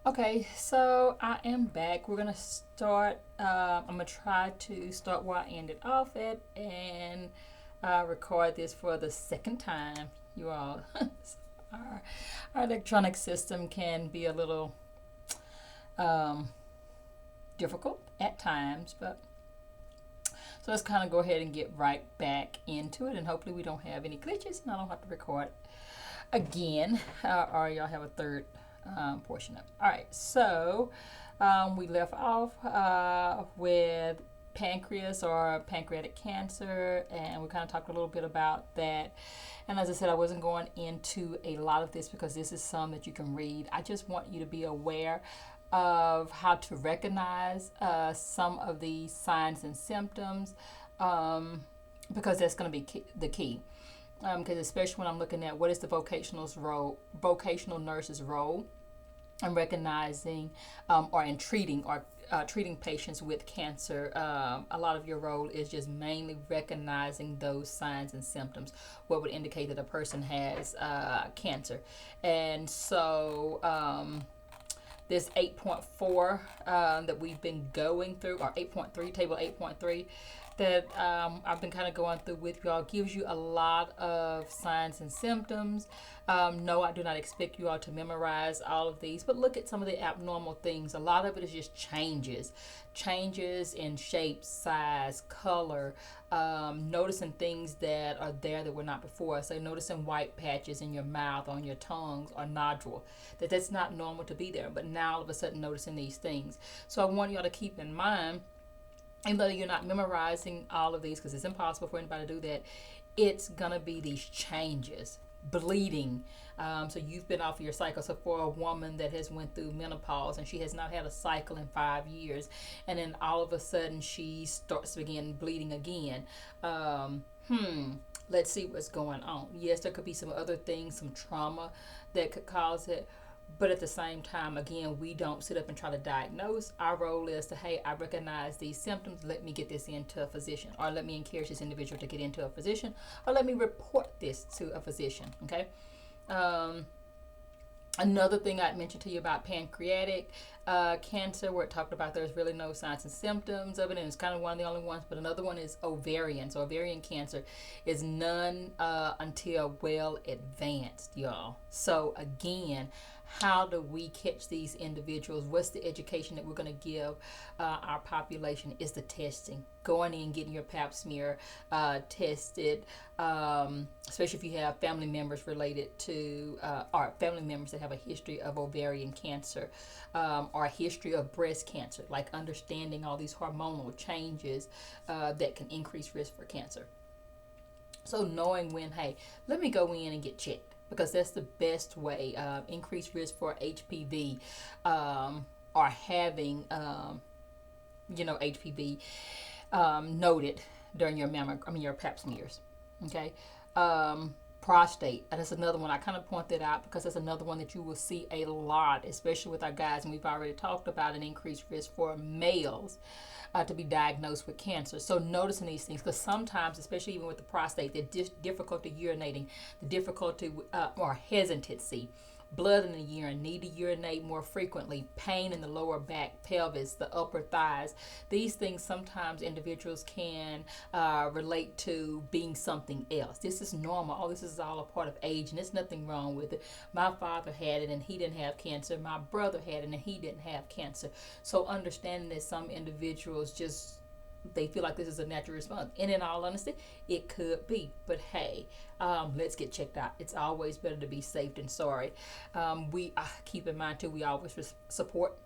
Okay, so I am back. We're gonna start. I'm gonna try to start where I ended off at and record this for the second time. You all, our, our electronic system can be a little um, difficult at times, but so let's kind of go ahead and get right back into it, and hopefully we don't have any glitches, and I don't have to record again, or y'all have a third portion of it. All right, so we left off with pancreas or pancreatic cancer, and we kind of talked a little bit about that. And as I said, I wasn't going into a lot of this because this is some that you can read. I just want you to be aware of how to recognize some of these signs and symptoms, because that's going to be the key. Because especially when I'm looking at what is the vocational nurse's role in recognizing or in treating patients with cancer. A lot of your role is just mainly recognizing those signs and symptoms, what would indicate that a person has cancer. And so this 8.4 that we've been going through, or 8.3, table 8.3, that I've been kind of going through with y'all, gives you a lot of signs and symptoms. No, I do not expect you all to memorize all of these, but look at some of the abnormal things. A lot of it is just changes in shape, size, color, noticing things that are there that were not before. So noticing white patches in your mouth, on your tongues, or nodule, that's not normal to be there, but now all of a sudden noticing these things. So I want y'all to keep in mind, even though you're not memorizing all of these, because it's impossible for anybody to do that, it's gonna be these changes. Bleeding, so you've been off of your cycle. So for a woman that has went through menopause and she has not had a cycle in 5 years, and then all of a sudden she starts to begin bleeding again, let's see what's going on. Yes, there could be some other things, some trauma that could cause it, but at the same time, again, we don't sit up and try to diagnose. Our role is to, hey, I recognize these symptoms, let me get this into a physician, or let me encourage this individual to get into a physician, or let me report this to a physician. Okay. Another thing I'd mentioned to you about pancreatic cancer, where it talked about there's really no signs and symptoms of it, and it's kind of one of the only ones. But another one is ovarian. So ovarian cancer is none until well advanced, y'all. So again, how do we catch these individuals? What's the education that we're going to give our population? Is the testing, going in, getting your pap smear tested, especially if you have family members related to, or family members that have a history of ovarian cancer, or a history of breast cancer, like understanding all these hormonal changes that can increase risk for cancer. So knowing when, hey, let me go in and get checked, because that's the best way. Increased risk for HPV, or having, HPV noted during your your pap smears. Okay. Prostate. And that's another one. I kind of point that out because that's another one that you will see a lot, especially with our guys. And we've already talked about an increased risk for males to be diagnosed with cancer. So noticing these things, because sometimes, especially even with the prostate, the difficulty urinating, the difficulty or hesitancy, blood in the urine, need to urinate more frequently, pain in the lower back, pelvis, the upper thighs. These things sometimes individuals can relate to being something else. This is normal. All this is all a part of age, and there's nothing wrong with it. My father had it and he didn't have cancer. My brother had it and he didn't have cancer. So understanding that some individuals just, they feel like this is a natural response. And in all honesty, it could be. But hey, let's get checked out. It's always better to be safe than sorry. We keep in mind too, we always support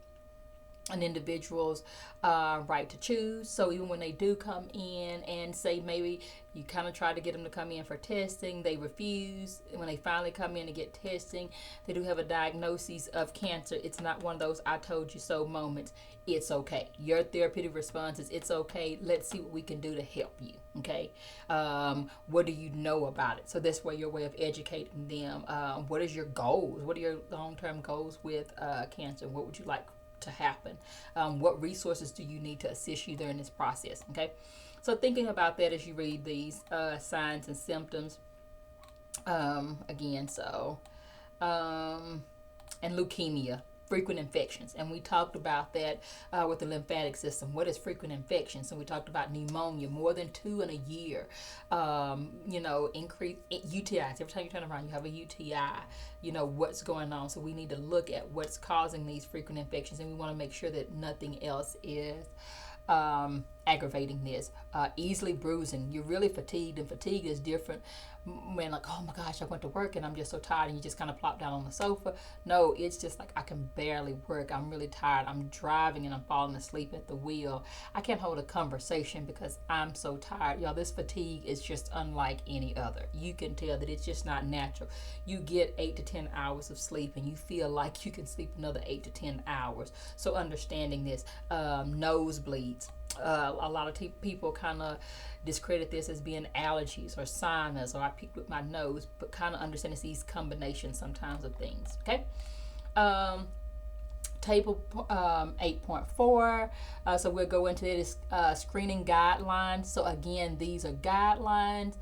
an individual's right to choose. So even when they do come in and say maybe you kind of try to get them to come in for testing, they refuse. When they finally come in to get testing, they do have a diagnosis of cancer. It's not one of those I told you so moments. It's okay. Your therapeutic response is it's okay. Let's see what we can do to help you. Okay. What do you know about it? So that's where your way of educating them. What is your goals? What are your long-term goals with cancer? What would you like to happen? What resources do you need to assist you during this process? Okay. So thinking about that as you read these signs and symptoms, again, so and leukemia. frequent infections, and we talked about that with the lymphatic system. What is frequent infections? So we talked about pneumonia, more than 2 in a year. Increase UTIs. Every time you turn around, you have a UTI. What's going on. So we need to look at what's causing these frequent infections, and we want to make sure that nothing else is aggravating this. Easily bruising. You're really fatigued, and fatigue is different when, like, oh my gosh, I went to work and I'm just so tired, and you just kind of plop down on the sofa. No, it's just like, I can barely work. I'm really tired. I'm driving and I'm falling asleep at the wheel. I can't hold a conversation because I'm so tired. Y'all, this fatigue is just unlike any other. You can tell that it's just not natural. You get 8 to 10 hours of sleep and you feel like you can sleep another 8 to 10 hours. So understanding this, nosebleeds. A lot of people kind of discredit this as being allergies or sinus, or I picked with my nose, but kind of understand it's these combinations sometimes of things. Okay. Table 8.4. So we'll go into this screening guidelines. So again, these are guidelines.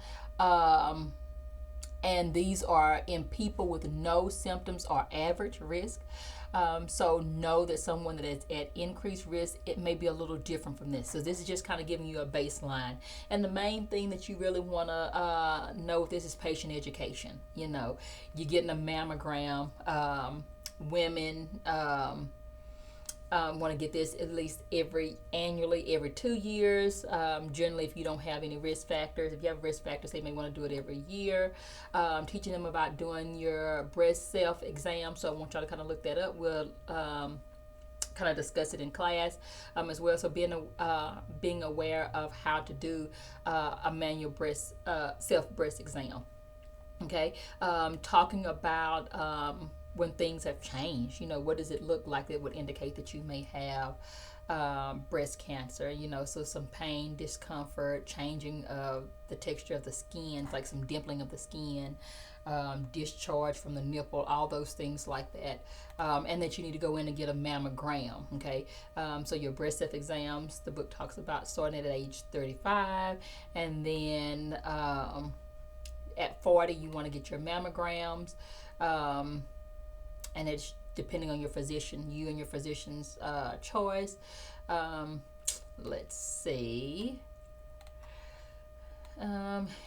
And these are in people with no symptoms or average risk. So know that someone that is at increased risk, it may be a little different from this. So this is just kind of giving you a baseline. And the main thing that you really want to know with this is patient education. You're getting a mammogram. Women want to get this at least annually, every 2 years. Generally, if you don't have any risk factors, if you have risk factors, they may want to do it every year. Teaching them about doing your breast self-exam. So I want y'all to kind of look that up. We'll kind of discuss it in class as well. So being aware of how to do a manual self-breast exam. Okay. Talking about when things have changed, what does it look like that would indicate that you may have breast cancer? So some pain, discomfort, changing of the texture of the skin, like some dimpling of the skin, discharge from the nipple, all those things like that. And that you need to go in and get a mammogram. Okay. So your breast self exams, the book talks about starting at age 35, and then at 40 you want to get your mammograms. And it's depending on your physician, you and your physician's choice. Let's see.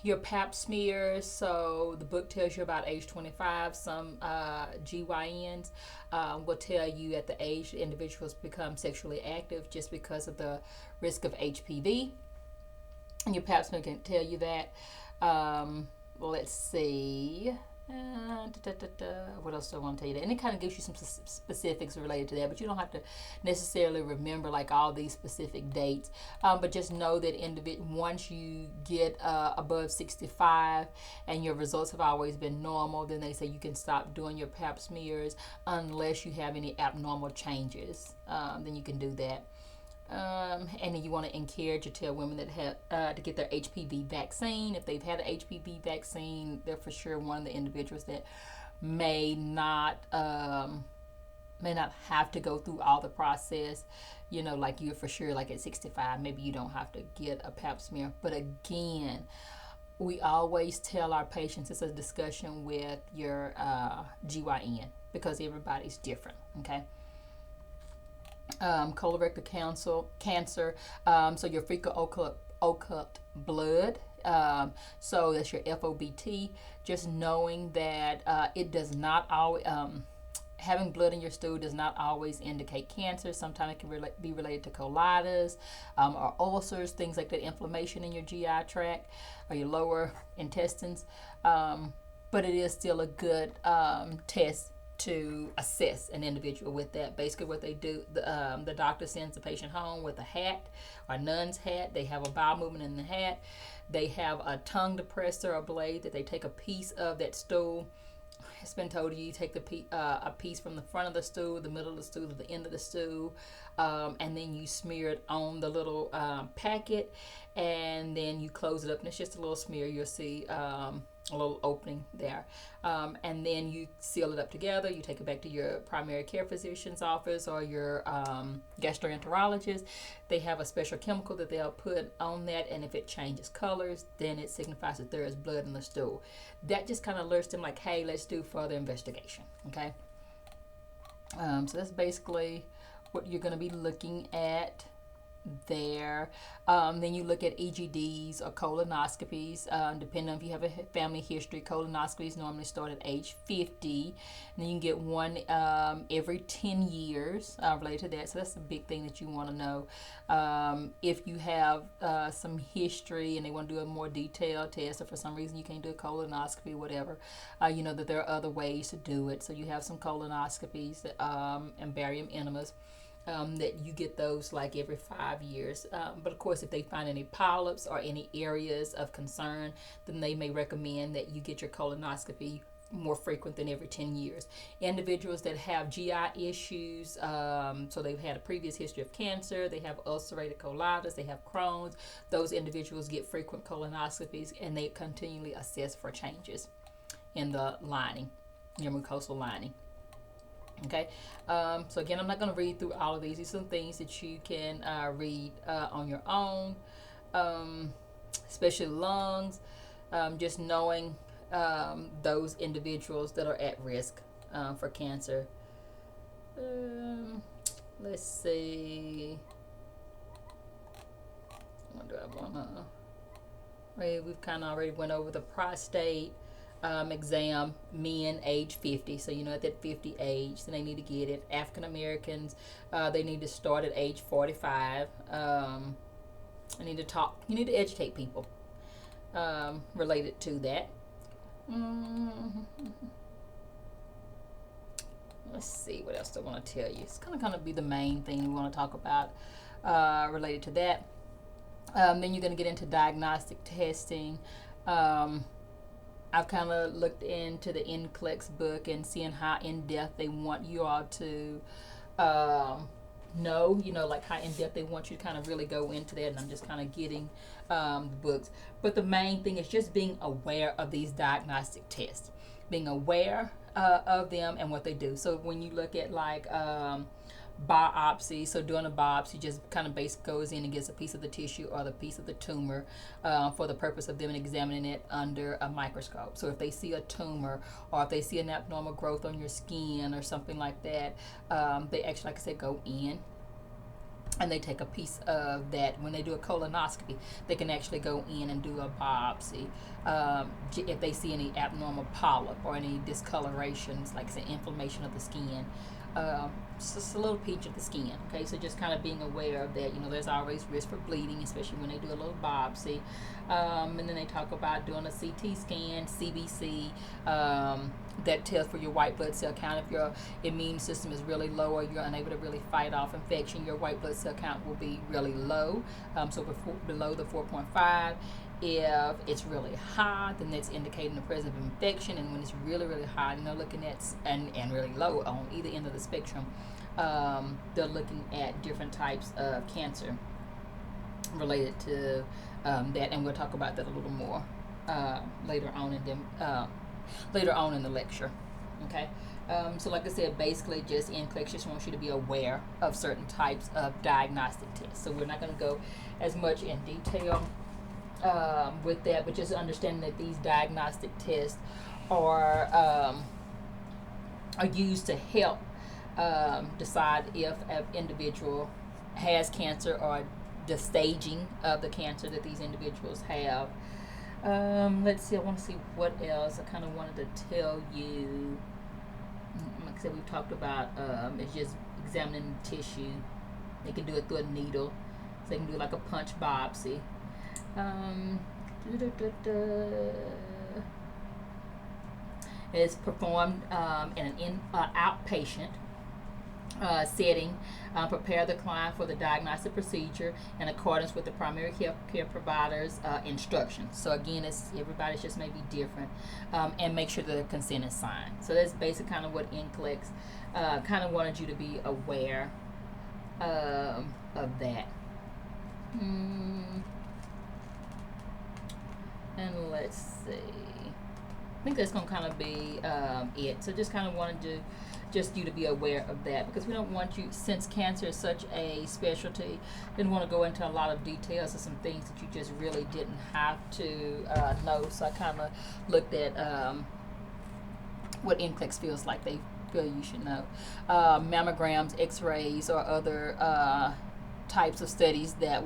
Your pap smears. So the book tells you about age 25. Some GYNs will tell you at the age the individuals become sexually active just because of the risk of HPV. And your pap smear can tell you that. Let's see. What else do I want to tell you that? And it kind of gives you some specifics related to that, but you don't have to necessarily remember like all these specific dates. But just know that once you get above 65 and your results have always been normal, then they say you can stop doing your pap smears unless you have any abnormal changes. Then you can do that. And then you want to encourage or tell women that have to get their HPV vaccine. If they've had an HPV vaccine, they're for sure one of the individuals that may not have to go through all the process. Like you're for sure, like at 65, maybe you don't have to get a pap smear. But again, we always tell our patients it's a discussion with your GYN because everybody's different. Okay. Colorectal cancer, so your fecal occult blood, so that's your FOBT. Just knowing that it does not always, having blood in your stool does not always indicate cancer. Sometimes it can be related to colitis or ulcers, things like that, inflammation in your GI tract or your lower intestines. But it is still a good test to assess an individual with that. Basically what they do, the doctor sends the patient home with a hat, or a nun's hat. They have a bowel movement in the hat. They have a tongue depressor, a blade that they take a piece of that stool. It's been told you take a piece from the front of the stool, the middle of the stool, to the end of the stool, and then you smear it on the little packet, and then you close it up, and it's just a little smear. You'll see a little opening there, and then you seal it up together. You take it back to your primary care physician's office or your gastroenterologist. They have a special chemical that they'll put on that, and if it changes colors, then it signifies that there is blood in the stool. That just kind of alerts them like, hey, let's do further investigation. Okay. So that's basically what you're going to be looking at there. Then you look at EGDs or colonoscopies. Depending on if you have a family history, colonoscopies normally start at age 50. And then you can get one every 10 years related to that. So that's the big thing that you want to know. If you have some history and they want to do a more detailed test, or for some reason you can't do a colonoscopy, whatever, you know that there are other ways to do it. So you have some colonoscopies and barium enemas. That you get those like every 5 years. But of course, if they find any polyps or any areas of concern, then they may recommend that you get your colonoscopy more frequent than every 10 years. Individuals that have GI issues, so they've had a previous history of cancer, they have ulcerative colitis, they have Crohn's, those individuals get frequent colonoscopies and they continually assess for changes in the lining, your mucosal lining. Okay, so again, I'm not going to read through all of these. These are some things that you can read on your own, especially lungs, just knowing those individuals that are at risk for cancer. Let's see. What do I want to... We've kind of already went over the prostate exam, men age 50, so you know at that 50 age, then they need to get it. African Americans, they need to start at age 45. You need to educate people related to that. Let's see what else I want to tell you. It's kind of be the main thing we want to talk about related to that. Then you're going to get into diagnostic testing. I've kind of looked into the NCLEX book and seeing how in depth they want you all to know, like how in depth they want you to kind of really go into that. And I'm just kind of getting the books. But the main thing is just being aware of these diagnostic tests, being aware of them and what they do. So when you look at like biopsy, so doing a biopsy just kind of basically goes in and gets a piece of the tissue or the piece of the tumor for the purpose of them examining it under a microscope. So if they see a tumor or if they see an abnormal growth on your skin or something like that, they actually, like I said, go in and they take a piece of that. When they do a colonoscopy, they can actually go in and do a biopsy if they see any abnormal polyp or any discolorations, like say inflammation of the skin. Just a little peach of the skin. Okay, so just kind of being aware of that. There's always risk for bleeding, especially when they do a little biopsy. And then they talk about doing a CT scan, CBC, that tells for your white blood cell count. If your immune system is really low or you're unable to really fight off infection, your white blood cell count will be really low. So below the 4.5. If it's really high, then that's indicating the presence of infection. And when it's really, really high, looking at and really low on either end of the spectrum, they're looking at different types of cancer related to that. And we'll talk about that a little more later on in the lecture. Okay. So like I said, basically just NCLEX just wants you to be aware of certain types of diagnostic tests. So we're not going to go as much in detail with that, but just understanding that these diagnostic tests are used to help decide if an individual has cancer or the staging of the cancer that these individuals have. Let's see, I want to see what else I kind of wanted to tell you. Like I said, we've talked about it's just examining the tissue. They can do it through a needle, so they can do like a punch biopsy. It's performed in an outpatient setting. Prepare the client for the diagnostic procedure in accordance with the primary care provider's instructions. So again, everybody's just maybe different, and make sure that the consent is signed. So that's basically kind of what NCLEX kind of wanted you to be aware of that. And let's see. I think that's going to kind of be it. So just kind of wanted to you to be aware of that, because we don't want you, since cancer is such a specialty, didn't want to go into a lot of details of some things that you just really didn't have to know. So I kind of looked at what NCLEX feels like they feel you should know. Mammograms, X-rays, or other types of studies that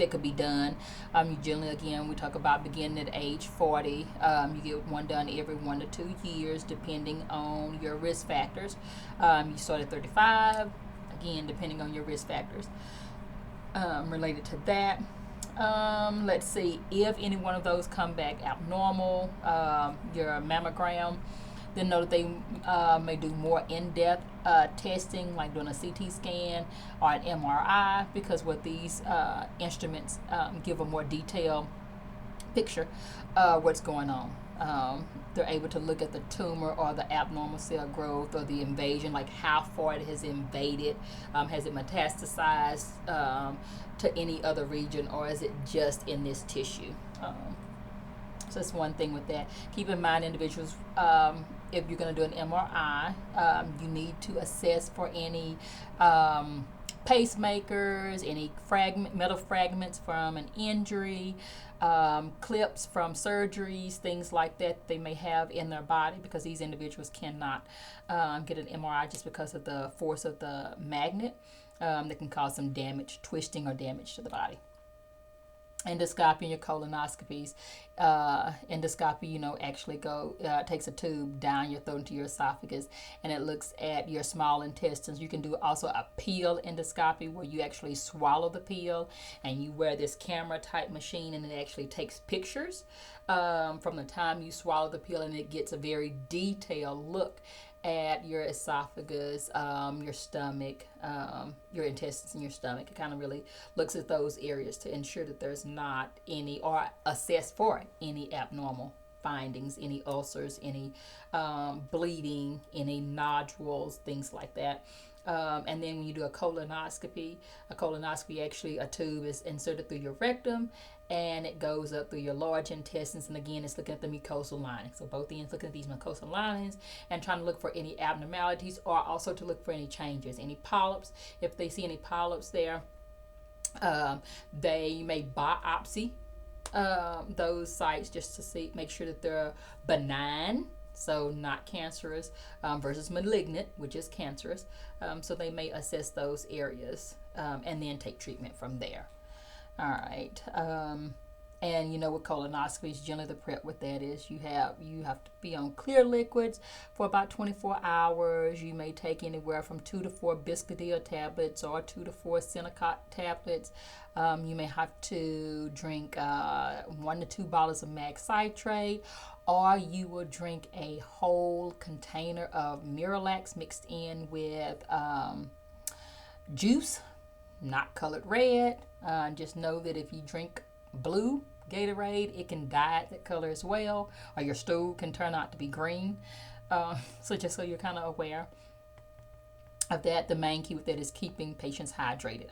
could be done. You generally, again, we talk about beginning at age 40. You get one done every 1 to 2 years, depending on your risk factors. You start at 35, again, depending on your risk factors related to that. Let's see, if any one of those come back abnormal, your mammogram, then know that they may do more in-depth testing, like doing a CT scan or an MRI, because what these instruments give a more detailed picture of what's going on. They're able to look at the tumor or the abnormal cell growth or the invasion, like how far it has invaded. Has it metastasized to any other region, or is it just in this tissue? So that's one thing with that. Keep in mind, individuals, if you're going to do an MRI, you need to assess for any pacemakers, any metal fragments from an injury, clips from surgeries, things like that they may have in their body, because these individuals cannot get an MRI just because of the force of the magnet that can cause some damage, twisting or damage to the body. Endoscopy and your colonoscopies. Endoscopy, actually takes a tube down your throat into your esophagus, and it looks at your small intestines. You can do also a peel endoscopy, where you actually swallow the peel, and you wear this camera type machine, and it actually takes pictures from the time you swallow the peel, and it gets a very detailed look at your esophagus, your stomach, your intestines and your stomach. It kind of really looks at those areas to ensure that there's not any, or assess for any abnormal findings, any ulcers, any bleeding, any nodules, things like that. And then when you do a colonoscopy actually, a tube is inserted through your rectum, and it goes up through your large intestines, and again, it's looking at the mucosal lining. So both ends looking at these mucosal linings and trying to look for any abnormalities, or also to look for any changes, any polyps. If they see any polyps there, they may biopsy those sites just to make sure that they're benign, so not cancerous, versus malignant, which is cancerous. So they may assess those areas and then take treatment from there. All right. And with colonoscopies, generally the prep with that is you have to be on clear liquids for about 24 hours. You may take anywhere from 2 to 4 Biscadil tablets or 2 to 4 Senokot tablets. You may have to drink 1 to 2 bottles of mag citrate, or you will drink a whole container of Miralax mixed in with juice, not colored red. Just know that if you drink blue Gatorade, it can dye that color as well, or your stool can turn out to be green. So just so you're kind of aware of that. The main key with that is keeping patients hydrated.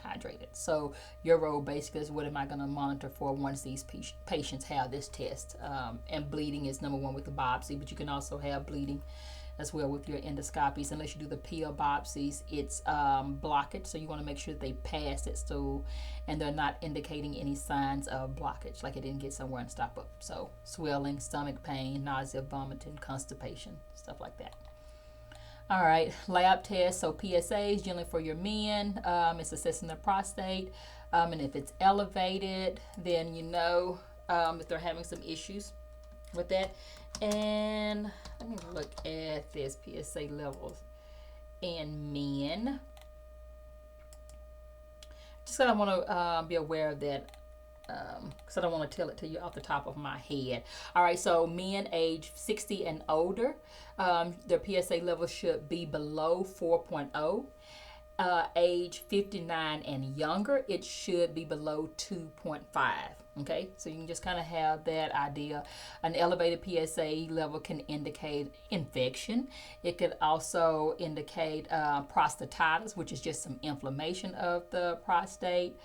So your role basically is, what am I going to monitor for once these patients have this test? And bleeding is number one with the biopsy, but you can also have bleeding as well with your endoscopies. Unless you do the peel biopsies, it's blockage, so you want to make sure that they pass that stool and they're not indicating any signs of blockage, like it didn't get somewhere and stop up. So swelling, stomach pain, nausea, vomiting, constipation, stuff like that. All right, lab tests. So PSAs, generally for your men, it's assessing their prostate, and if it's elevated, then if they're having some issues with that. And let me look at this PSA levels in men. Just because I want to be aware of that, because I don't want to tell it to you off the top of my head. All right, so men age 60 and older, their PSA level should be below 4.0. Age 59 and younger, it should be below 2.5. Okay, so you can just kind of have that idea. An elevated PSA level can indicate infection. It could also indicate prostatitis, which is just some inflammation of the prostate.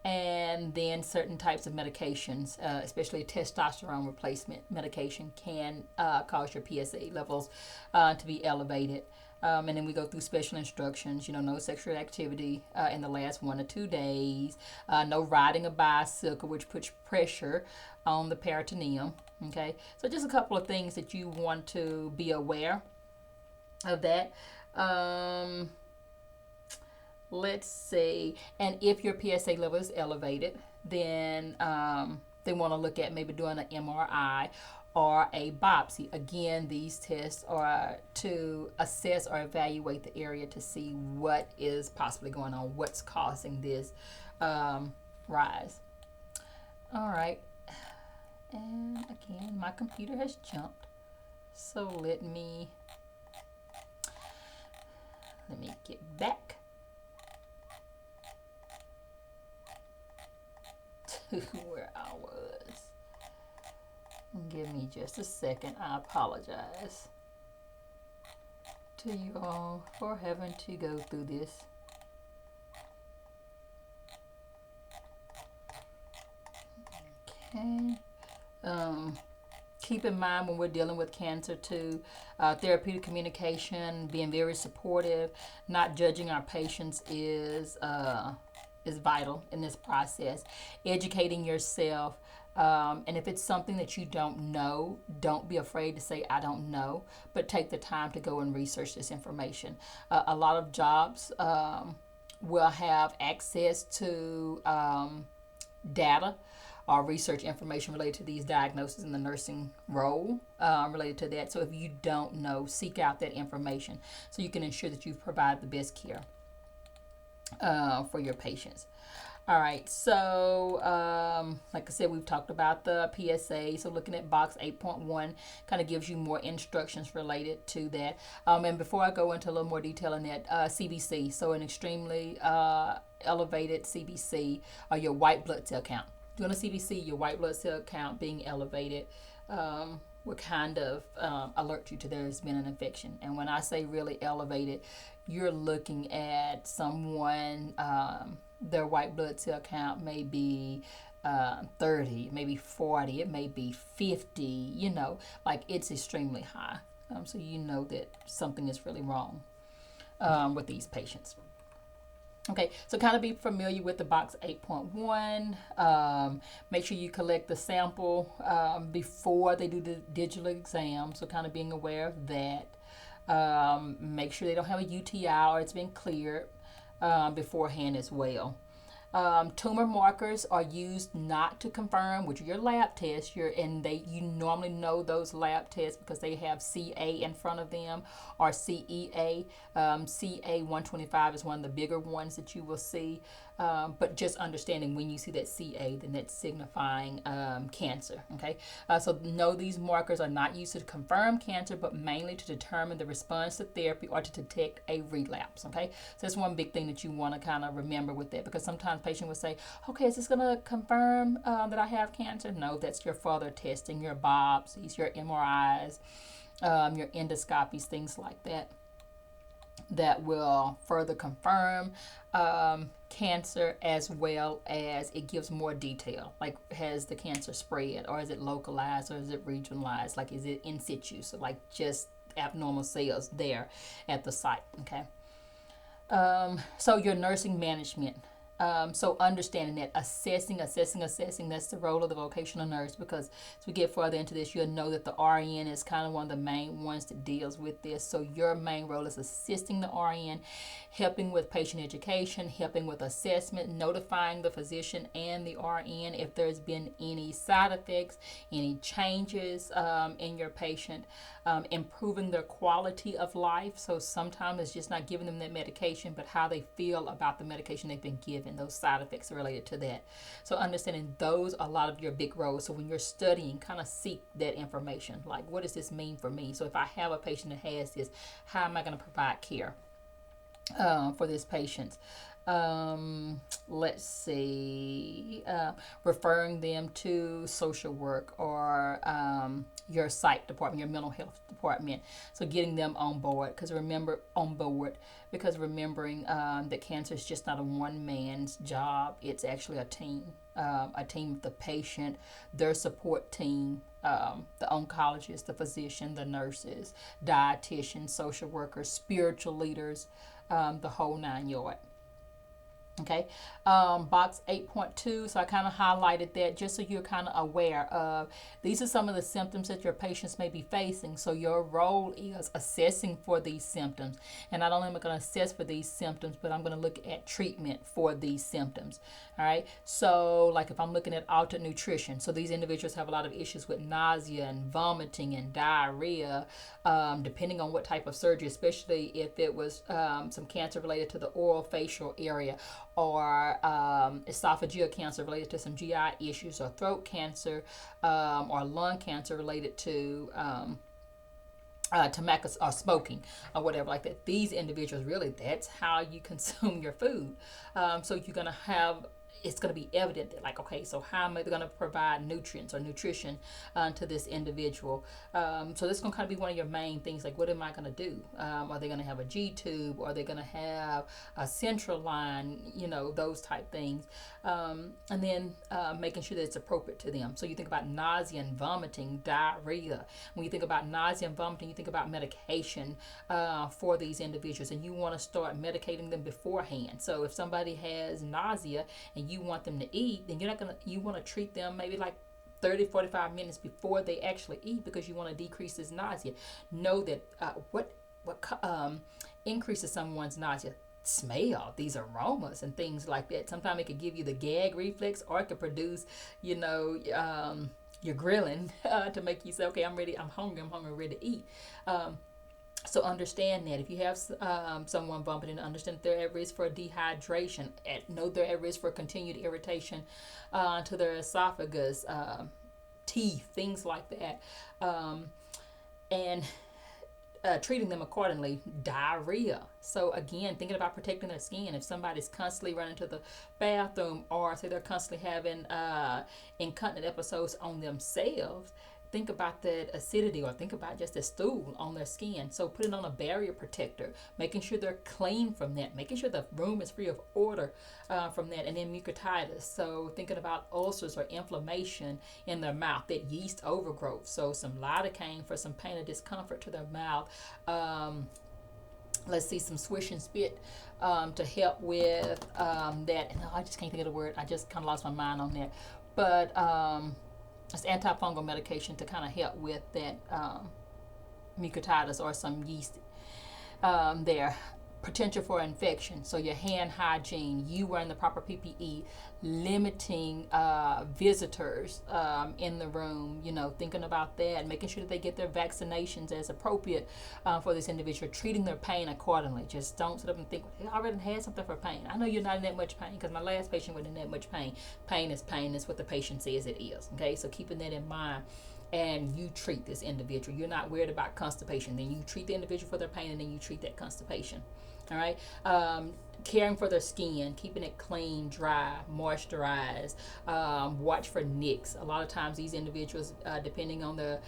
And then certain types of medications, especially testosterone replacement medication, can cause your PSA levels to be elevated. And then we go through special instructions, no sexual activity in the last 1 to 2 days, no riding a bicycle, which puts pressure on the peritoneum. Okay, so just a couple of things that you want to be aware of that. Um, let's see. And if your PSA level is elevated, then they want to look at maybe doing an MRI or a biopsy. Again, these tests are to assess or evaluate the area to see what is possibly going on, what's causing this rise. All right. And again, my computer has jumped. So let me get back to where I was. Give me just a second. I apologize to you all for having to go through this. Okay. Keep in mind when we're dealing with cancer too, therapeutic communication, being very supportive, not judging our patients is vital in this process. Educating yourself. And if it's something that you don't know, don't be afraid to say, I don't know, but take the time to go and research this information. A lot of jobs will have access to data or research information related to these diagnoses in the nursing role related to that. So if you don't know, seek out that information so you can ensure that you provide the best care for your patients. All right, so like I said, we've talked about the PSA. So looking at box 8.1 kind of gives you more instructions related to that. And before I go into a little more detail on that, CBC, so an extremely elevated CBC or your white blood cell count. Doing a CBC, your white blood cell count being elevated will kind of alert you to there's been an infection. And when I say really elevated, you're looking at someone, their white blood cell count may be 30, maybe 40, it may be 50, like it's extremely high. So you know that something is really wrong with these patients. Okay, so kind of be familiar with the box 8.1. Make sure you collect the sample before they do the digital exam, so kind of being aware of that. Make sure they don't have a UTI or it's been cleared beforehand as well. Tumor markers are used not to confirm, which are your lab tests. You normally know those lab tests because they have CA in front of them or CEA. CA 125 is one of the bigger ones that you will see. But just understanding when you see that CA, then that's signifying cancer. Okay, so know these markers are not used to confirm cancer, but mainly to determine the response to therapy or to detect a relapse. Okay, so that's one big thing that you want to kind of remember with that, because sometimes patients will say, "Okay, is this going to confirm that I have cancer?" No, that's your further testing, your biopsies, your MRIs, your endoscopies, things like that. That will further confirm cancer, as well as it gives more detail, like has the cancer spread, or is it localized, or is it regionalized, like is it in situ, so like just abnormal cells there at the site. Okay, so your nursing management. So understanding that, assessing, that's the role of the vocational nurse, because as we get further into this, you'll know that the RN is kind of one of the main ones that deals with this. So your main role is assisting the RN, helping with patient education, helping with assessment, notifying the physician and the RN if there's been any side effects, any changes in your patient, improving their quality of life. So sometimes it's just not giving them that medication, but how they feel about the medication they've been given, those side effects related to that. So understanding those are a lot of your big roles. So when you're studying, kind of seek that information. Like, what does this mean for me? So if I have a patient that has this, how am I going to provide care for this patient? Let's see, referring them to social work or your psych department, your mental health department. So getting them on board, because remembering that cancer is just not a one man's job. It's actually a team of the patient, their support team, the oncologist, the physician, the nurses, dietitians, social workers, spiritual leaders, the whole 9 yards. Okay, box 8.2. So I kind of highlighted that just so you're kind of aware of these are some of the symptoms that your patients may be facing. So your role is assessing for these symptoms. And not only am I going to assess for these symptoms, but I'm going to look at treatment for these symptoms. All right. So, like if I'm looking at altered nutrition, so these individuals have a lot of issues with nausea and vomiting and diarrhea, depending on what type of surgery, especially if it was some cancer related to the oral facial area, or esophageal cancer related to some GI issues, or throat cancer, or lung cancer related to tobacco or smoking or whatever like that. These individuals, really, that's how you consume your food. So you're going to have, it's going to be evident that, like, okay, so how am I going to provide nutrients or nutrition to this individual? So this is going to kind of be one of your main things, like, what am I going to do? Are they going to have a G tube? Are they going to have a central line? You know, those type things. And then making sure that it's appropriate to them. So you think about nausea and vomiting, diarrhea. When you think about nausea and vomiting, you think about medication for these individuals, and you want to start medicating them beforehand. So if somebody has nausea and you want them to eat, then you want to treat them maybe like 30-45 minutes before they actually eat, because you want to decrease this nausea. Know that what increases someone's nausea? Smell, these aromas and things like that. Sometimes it could give you the gag reflex, or it could produce, your grilling to make you say, okay, I'm ready, I'm hungry, ready to eat. So understand that if you have someone vomiting, understand that they're at risk for dehydration. Know they're at risk for continued irritation to their esophagus, teeth, things like that. And treating them accordingly. Diarrhea. So again, thinking about protecting their skin. If somebody's constantly running to the bathroom, or say they're constantly having incontinent episodes on themselves, think about that acidity, or think about just the stool on their skin. So putting on a barrier protector, making sure they're clean from that, making sure the room is free of odor from that. And then mucositis, so thinking about ulcers or inflammation in their mouth, that yeast overgrowth. So some lidocaine for some pain or discomfort to their mouth. Let's see, some swish and spit to help with that. And I just can't think of the word. I just kind of lost my mind on that. But it's antifungal medication to kind of help with that mucositis or some yeast there. Potential for infection. So your hand hygiene, you wearing the proper PPE, limiting visitors in the room, thinking about that, making sure that they get their vaccinations as appropriate for this individual, treating their pain accordingly. Just don't sit up and think, I already had something for pain. I know you're not in that much pain, because my last patient wasn't in that much pain. Pain is what the patient says it is. Okay, so keeping that in mind. And you treat this individual. You're not worried about constipation. Then you treat the individual for their pain, and then you treat that constipation. All right. Caring for their skin, keeping it clean, dry, moisturized. Watch for nicks. A lot of times these individuals, depending on the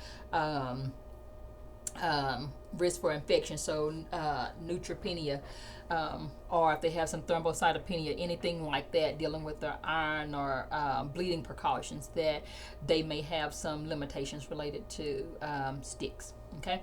risk for infection, so neutropenia, or if they have some thrombocytopenia, anything like that, dealing with their iron or bleeding precautions, that they may have some limitations related to sticks. Okay.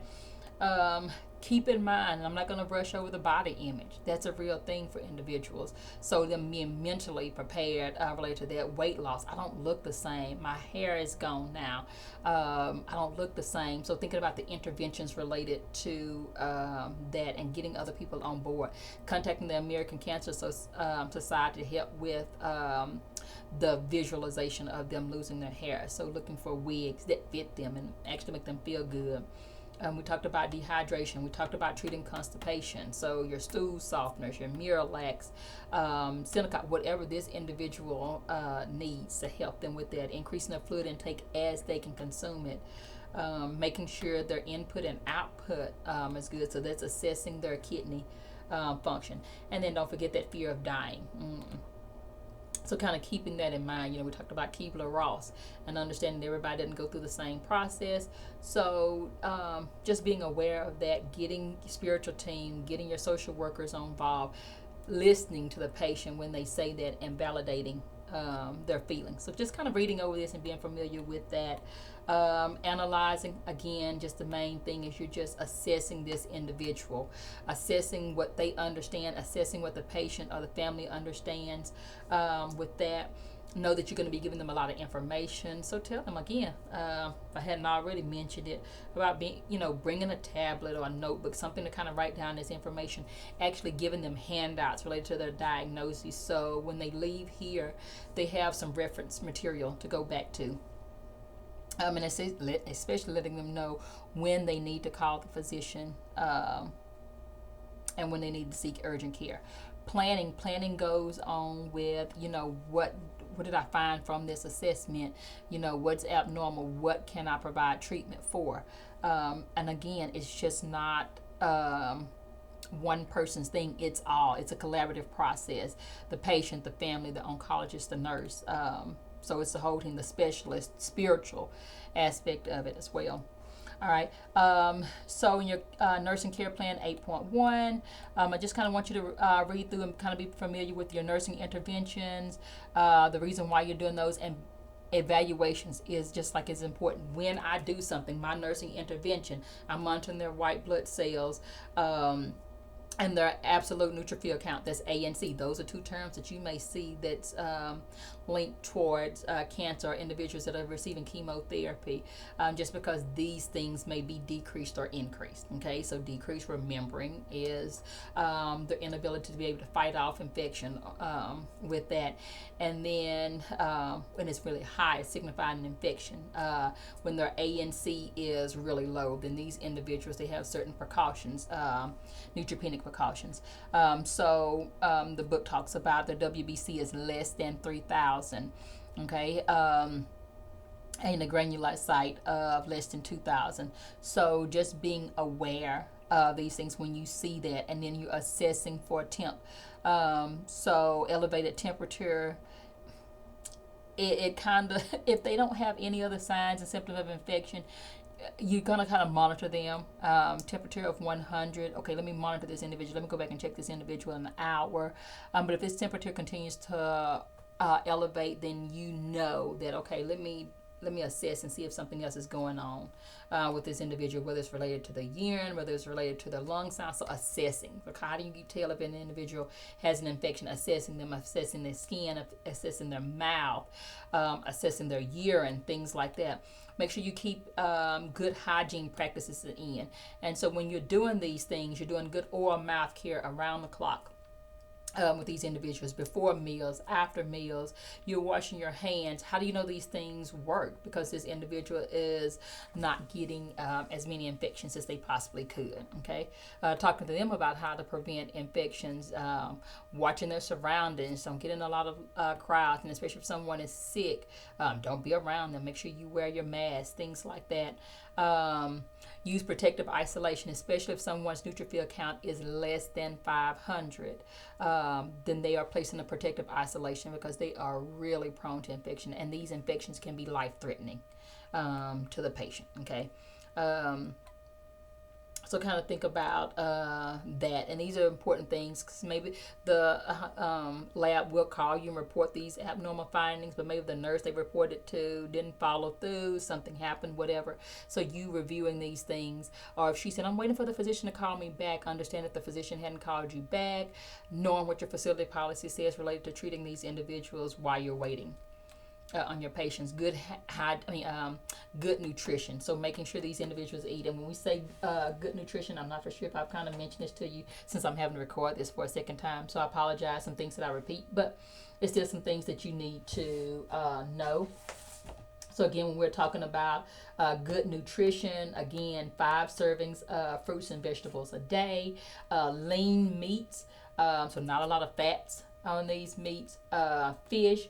Keep in mind, I'm not going to brush over the body image. That's a real thing for individuals. So them being mentally prepared related to that. Weight loss. I don't look the same. My hair is gone now. I don't look the same. So thinking about the interventions related to that, and getting other people on board. Contacting the American Cancer Society to help with the visualization of them losing their hair. So looking for wigs that fit them and actually make them feel good. We talked about dehydration. We talked about treating constipation. So your stool softeners, your Miralax, Senokot, whatever this individual needs to help them with that. Increasing their fluid intake as they can consume it. Making sure their input and output is good. So that's assessing their kidney function. And then don't forget that fear of dying. So kind of keeping that in mind. We talked about Kubler-Ross and understanding that everybody doesn't go through the same process. So just being aware of that, getting your spiritual team, getting your social workers involved, listening to the patient when they say that, and validating their feelings. So just kind of reading over this and being familiar with that Analyzing, again, just the main thing is you're just assessing this individual, assessing what they understand, assessing what the patient or the family understands. With that, know that you're going to be giving them a lot of information. So tell them again, if I hadn't already mentioned it, about being, bringing a tablet or a notebook, something to kind of write down this information, actually giving them handouts related to their diagnosis. So when they leave here, they have some reference material to go back to. And especially letting them know when they need to call the physician, and when they need to seek urgent care. Planning goes on with, what did I find from this assessment? What's abnormal? What can I provide treatment for? And again, it's just not one person's thing. It's a collaborative process. The patient, the family, the oncologist, the nurse. So it's the whole thing, the specialist, spiritual aspect of it as well. All right. So in your nursing care plan 8.1, I just kind of want you to read through and kind of be familiar with your nursing interventions, the reason why you're doing those, and evaluations is just like as important. When I do something, my nursing intervention, I'm monitoring their white blood cells, and their absolute neutrophil count, that's ANC. Those are two terms that you may see that's linked towards cancer or individuals that are receiving chemotherapy, just because these things may be decreased or increased. Okay, so decreased, remembering, is the inability to be able to fight off infection with that. And then when it's really high, it's signifying an infection. When their ANC is really low, then these individuals, they have certain precautions, neutropenic precautions. So the book talks about the WBC is less than 3,000, okay, and the granulocyte of less than 2,000. So just being aware of these things when you see that, and then you're assessing for temp. So elevated temperature, it kind of, if they don't have any other signs and symptoms of infection, you're going to kind of monitor them. Temperature of 100. Okay, let me monitor this individual. Let me go back and check this individual in an hour. But if this temperature continues to elevate, then you know that, okay, let me assess and see if something else is going on with this individual, whether it's related to the urine, whether it's related to the lung sounds. So assessing. Like, how do you tell if an individual has an infection? Assessing them, assessing their skin, assessing their mouth, assessing their urine, things like that. Make sure you keep good hygiene practices in. And so when you're doing these things, you're doing good oral mouth care around the clock. With these individuals, before meals, after meals, you're washing your hands. How do you know these things work? Because this individual is not getting as many infections as they possibly could. Okay, talking to them about how to prevent infections, watching their surroundings, don't get in a lot of crowds, and especially if someone is sick, don't be around them. Make sure you wear your mask, things like that. Use protective isolation, especially if someone's neutrophil count is less than 500. Then they are placed in a protective isolation because they are really prone to infection, and these infections can be life-threatening to the patient. Okay. So kind of think about that. And these are important things, because maybe the lab will call you and report these abnormal findings, but maybe the nurse they reported to didn't follow through, something happened, whatever. So you reviewing these things, or if she said, I'm waiting for the physician to call me back, understand that the physician hadn't called you back, knowing what your facility policy says related to treating these individuals while you're waiting. On your patients, good nutrition. So making sure these individuals eat. And when we say good nutrition, I'm not for sure if I've kind of mentioned this to you, since I'm having to record this for a second time. So I apologize, some things that I repeat, but it's still some things that you need to know. So again, when we're talking about good nutrition, again, 5 servings of fruits and vegetables a day, lean meats, so not a lot of fats on these meats, fish,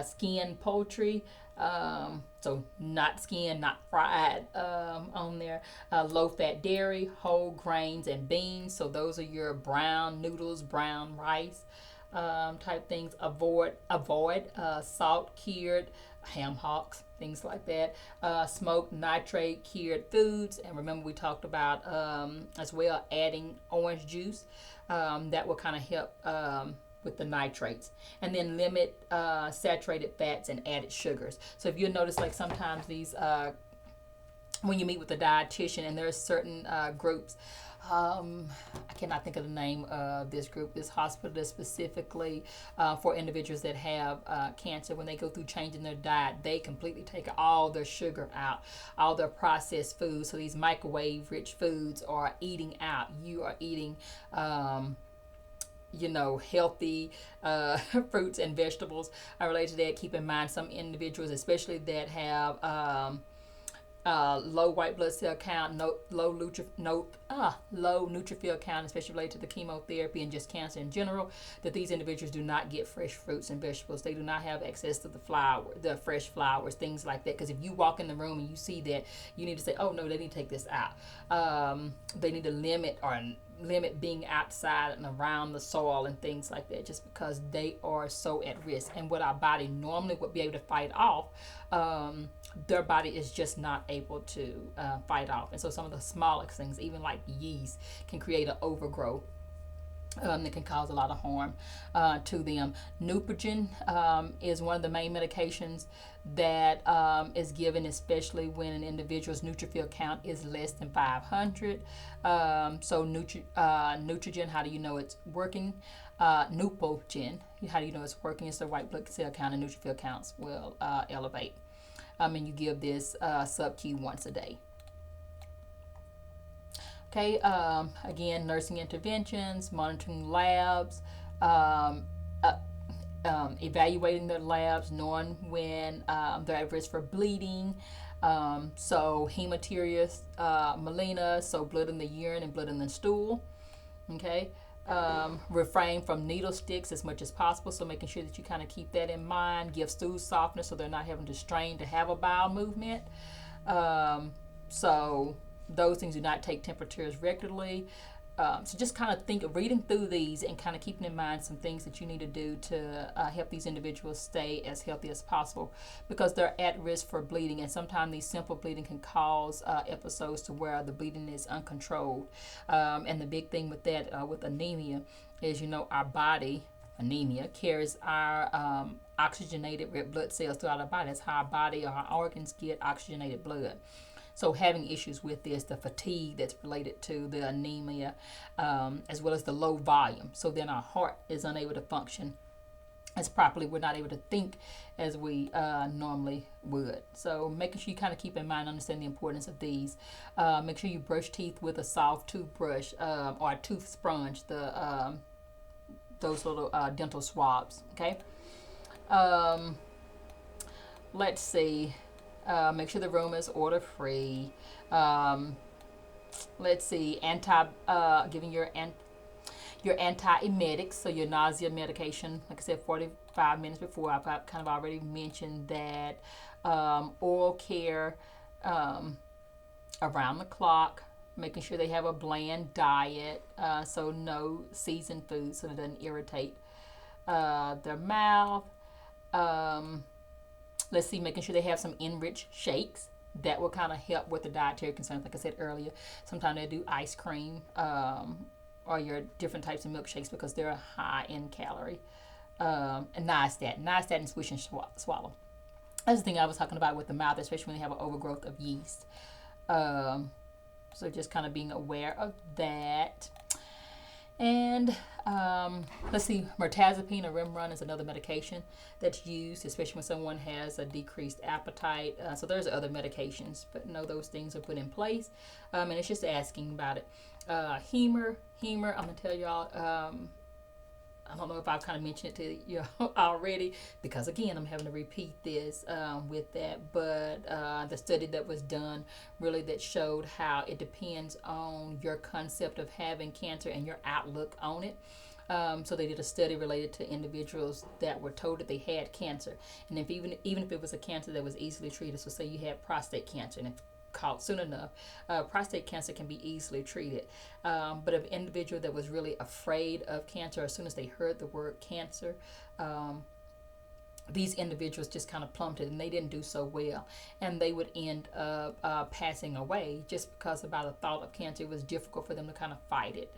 skin poultry, so not skin, not fried on there, low fat dairy, whole grains and beans. So those are your brown noodles, brown rice type things. Avoid salt cured ham hocks, things like that. Smoked nitrate cured foods, and remember we talked about as well adding orange juice. That will kind of help with the nitrates. And then limit saturated fats and added sugars. So if you notice, like sometimes these when you meet with a dietitian, and there's certain groups. I cannot think of the name of this group, this hospital that's specifically for individuals that have cancer. When they go through changing their diet, they completely take all their sugar out, all their processed foods. So these microwave rich foods are eating out. You are eating healthy fruits and vegetables related to that. Keep in mind, some individuals, especially that have low white blood cell count, low neutrophil count, especially related to the chemotherapy and just cancer in general, that these individuals do not get fresh fruits and vegetables. They do not have access to the fresh flowers, things like that. Because if you walk in the room and you see that, you need to say, oh no, they need to take this out. They need to limit being outside and around the soil and things like that, just because they are so at risk. And what our body normally would be able to fight off, their body is just not able to fight off. And so some of the smallest things, even like yeast, can create an overgrowth that can cause a lot of harm to them. Neupogen is one of the main medications that is given, especially when an individual's neutrophil count is less than 500. So Neupogen, how do you know it's working? Neupogen, how do you know it's working? It's the white blood cell count and neutrophil counts will elevate. And you give this sub-Q once a day. Okay, again, nursing interventions, monitoring labs, evaluating their labs, knowing when they're at risk for bleeding. So hematuria melena, so blood in the urine and blood in the stool. Okay, refrain from needle sticks as much as possible, so making sure that you kind of keep that in mind. Give stool softness so they're not having to strain to have a bowel movement. So those things. Do not take temperatures regularly. So just kind of reading through these and kind of keeping in mind some things that you need to do to help these individuals stay as healthy as possible, because they're at risk for bleeding, and sometimes these simple bleeding can cause episodes to where the bleeding is uncontrolled. And the big thing with that, with anemia, is our body, anemia, carries our oxygenated red blood cells throughout our body. That's how our body or our organs get oxygenated blood. So having issues with this, the fatigue that's related to the anemia, as well as the low volume. So then our heart is unable to function as properly. We're not able to think as we normally would. So making sure you kind of keep in mind, understand the importance of these. Make sure you brush teeth with a soft toothbrush or a tooth sponge, those little dental swabs. Okay. Let's see. Make sure the room is order free. Let's see. Giving your antiemetics, so your nausea medication. Like I said, 45 minutes before, I've kind of already mentioned that. Oral care around the clock. Making sure they have a bland diet, so no seasoned food, so it doesn't irritate their mouth. Let's see, making sure they have some enriched shakes. That will kind of help with the dietary concerns. Like I said earlier, sometimes they do ice cream or your different types of milkshakes because they're high in calorie. And nystatin and swish and swallow. That's the thing I was talking about with the mouth, especially when they have an overgrowth of yeast. So just kind of being aware of that. And let's see, mirtazapine or Remeron is another medication that's used, especially when someone has a decreased appetite. So there's other medications, but no, those things are put in place. And it's just asking about it. Humor, I'm gonna tell y'all. I don't know if I've kind of mentioned it to you already, because again, I'm having to repeat this with that. But the study that was done really that showed how it depends on your concept of having cancer and your outlook on it. So they did a study related to individuals that were told that they had cancer, and if even if it was a cancer that was easily treated. So say you had prostate cancer, and if caught soon enough, prostate cancer can be easily treated. But an individual that was really afraid of cancer, as soon as they heard the word cancer, these individuals just kind of plummeted, and they didn't do so well, and they would end up passing away just because about the thought of cancer. It was difficult for them to kind of fight it.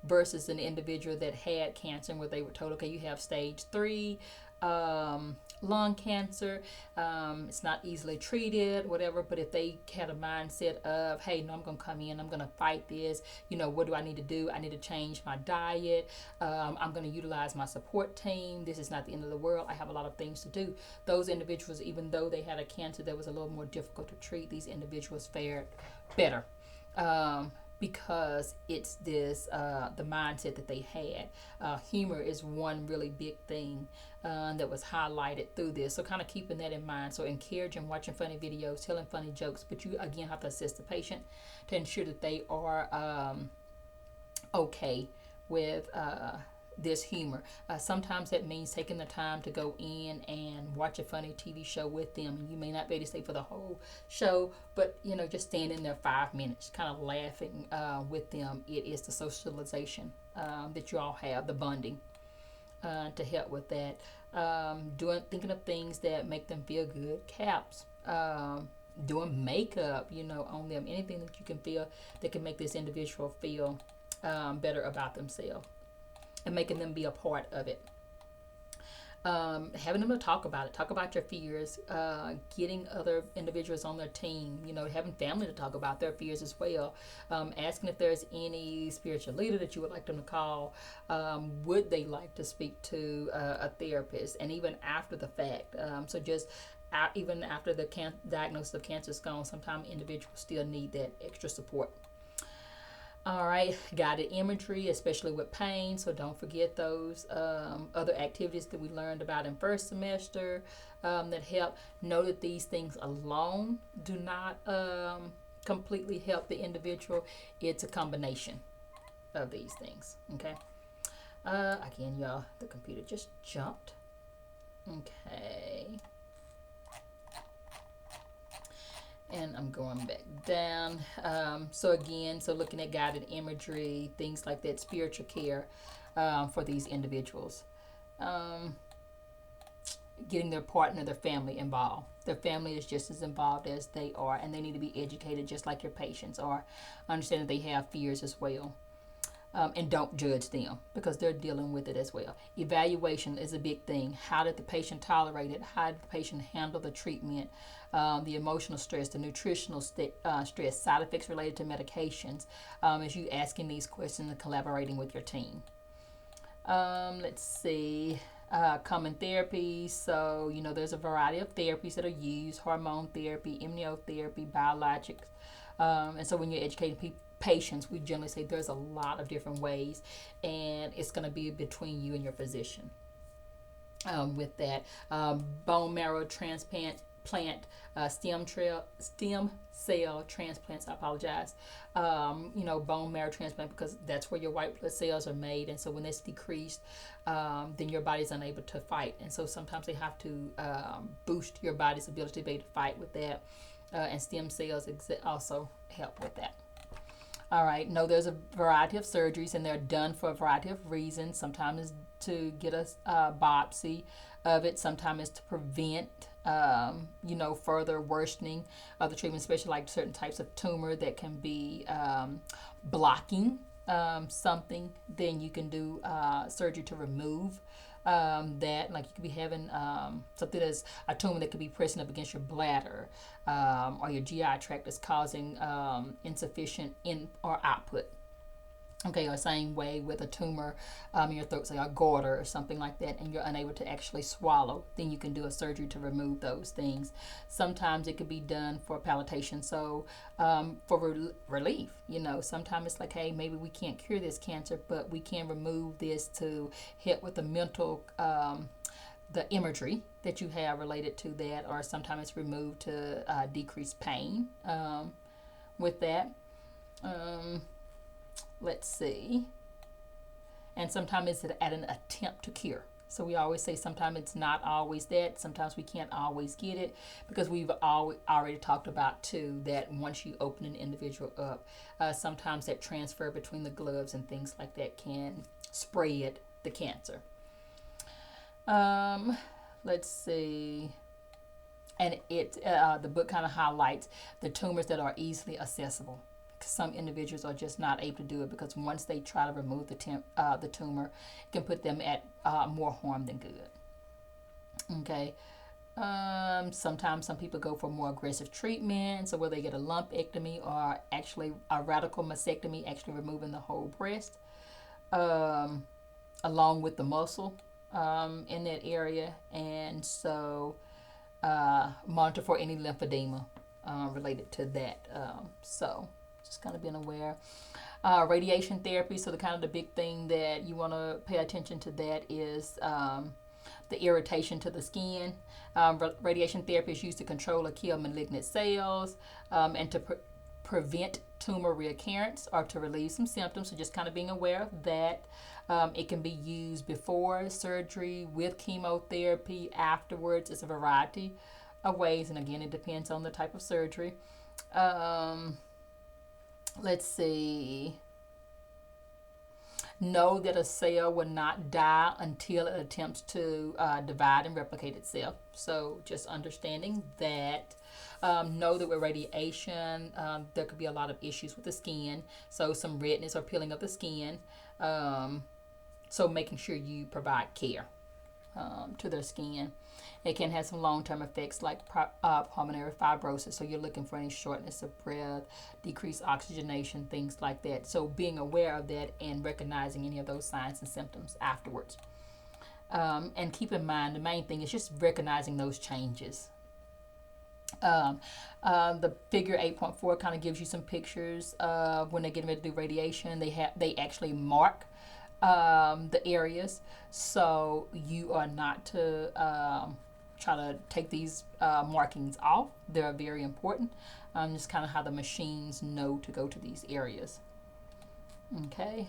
Versus an individual that had cancer and where they were told, okay, you have stage 3, lung cancer. It's not easily treated, whatever. But if they had a mindset of, hey, no, I'm going to come in, I'm going to fight this. What do I need to do? I need to change my diet. I'm going to utilize my support team. This is not the end of the world. I have a lot of things to do. Those individuals, even though they had a cancer that was a little more difficult to treat, these individuals fared better. Because it's this the mindset that they had. Humor is one really big thing that was highlighted through this. So kind of keeping that in mind. So encouraging watching funny videos, telling funny jokes, but you again have to assist the patient to ensure that they are okay with this humor. Sometimes that means taking the time to go in and watch a funny TV show with them. You may not be able to stay for the whole show, but just stand in there 5 minutes, kind of laughing with them. It is the socialization that you all have, the bonding to help with that. Thinking of things that make them feel good. Caps. Doing makeup, on them. Anything that you can feel that can make this individual feel better about themselves. And making them be a part of it. Having them to talk about it. Talk about your fears. Getting other individuals on their team. Having family to talk about their fears as well. Asking if there's any spiritual leader that you would like them to call. Would they like to speak to a therapist? And even after the fact. So just even after the diagnosis of cancer is gone, sometimes individuals still need that extra support. All right, guided imagery, especially with pain. So don't forget those other activities that we learned about in first semester that help. Know that these things alone do not completely help the individual. It's a combination of these things. Okay. Again, y'all, the computer just jumped. Okay. And I'm going back down. So looking at guided imagery, things like that, spiritual care for these individuals. Getting their partner, their family involved. Their family is just as involved as they are, and they need to be educated just like your patients are. Understand that they have fears as well. And don't judge them because they're dealing with it as well. Evaluation is a big thing. How did the patient tolerate it? How did the patient handle the treatment? The emotional stress, the nutritional stress, side effects related to medications, as you asking these questions and collaborating with your team. Let's see. Common therapies. So, there's a variety of therapies that are used: hormone therapy, immunotherapy, biologics. And so when you're educating patients, we generally say there's a lot of different ways, and it's going to be between you and your physician with that. Bone marrow transplant, stem cell transplants, I apologize. Bone marrow transplant, because that's where your white blood cells are made, and so when it's decreased, then your body's unable to fight, and so sometimes they have to boost your body's ability to be able to fight with that, and stem cells also help with that. All right. No, there's a variety of surgeries, and they're done for a variety of reasons. Sometimes it's to get a biopsy of it. Sometimes it's to prevent, further worsening of the treatment, especially like certain types of tumor that can be blocking something. Then you can do surgery to remove that. Like you could be having something that's a tumor that could be pressing up against your bladder or your GI tract that's causing insufficient in or output. Okay, or same way with a tumor in your throat, say a goiter or something like that, and you're unable to actually swallow, then you can do a surgery to remove those things. Sometimes it could be done for palliation, so for relief. Sometimes it's like, hey, maybe we can't cure this cancer, but we can remove this to help with the mental, the imagery that you have related to that, or sometimes it's removed to decrease pain with that. Let's see. And sometimes it's at an attempt to cure. So we always say sometimes it's not always that. Sometimes we can't always get it, because we've already talked about too that once you open an individual up, sometimes that transfer between the gloves and things like that can spread the cancer. Let's see. And the book kind of highlights the tumors that are easily accessible. Some individuals are just not able to do it, because once they try to remove the tumor, it can put them at more harm than good. Okay. Sometimes some people go for more aggressive treatment, so where they get a lumpectomy or actually a radical mastectomy, actually removing the whole breast, um, along with the muscle in that area, and so monitor for any lymphedema related to that. So just kind of being aware. Radiation therapy. So the kind of the big thing that you want to pay attention to that is the irritation to the skin. Radiation therapy is used to control or kill malignant cells and to prevent tumor reoccurrence or to relieve some symptoms. So just kind of being aware of that. It can be used before surgery, with chemotherapy, afterwards. It's a variety of ways, and again, it depends on the type of surgery. Let's see. Know that a cell will not die until it attempts to divide and replicate itself. So just understanding that. Know that with radiation, there could be a lot of issues with the skin. So some redness or peeling of the skin. So making sure you provide care to their skin. It can have some long-term effects like pulmonary fibrosis. So you're looking for any shortness of breath, decreased oxygenation, things like that. So being aware of that and recognizing any of those signs and symptoms afterwards. And keep in mind, the main thing is just recognizing those changes. The figure 8.4 kind of gives you some pictures of when they're getting ready to do radiation. They actually mark the areas, so you are not to try to take these markings off. They're very important. Just kind of how the machines know to go to these areas. Okay.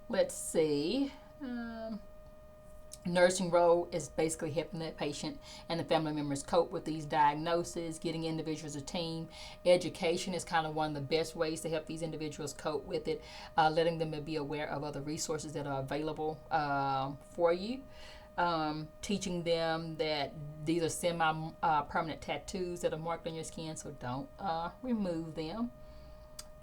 Let's see. Nursing role is basically helping the patient and the family members cope with these diagnoses, getting individuals a team. Education is kind of one of the best ways to help these individuals cope with it, letting them be aware of other resources that are available for you. Teaching them that these are semi-permanent tattoos that are marked on your skin, so don't remove them.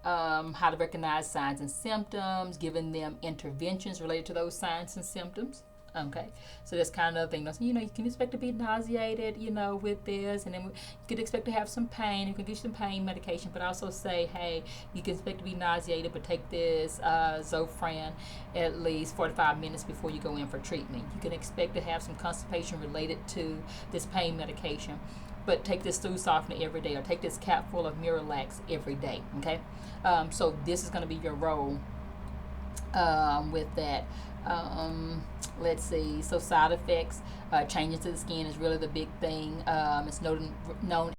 How to recognize signs and symptoms, giving them interventions related to those signs and symptoms. Okay, so that's kind of the thing. You know, you can expect to be nauseated, with this, and then you could expect to have some pain. You can give you some pain medication, but also say, hey, you can expect to be nauseated, but take this Zofran at least 45 minutes before you go in for treatment. You can expect to have some constipation related to this pain medication, but take this stool softener every day, or take this cap full of Miralax every day. Okay, so this is going to be your role with that. Let's see. So side effects, changes to the skin is really the big thing. It's known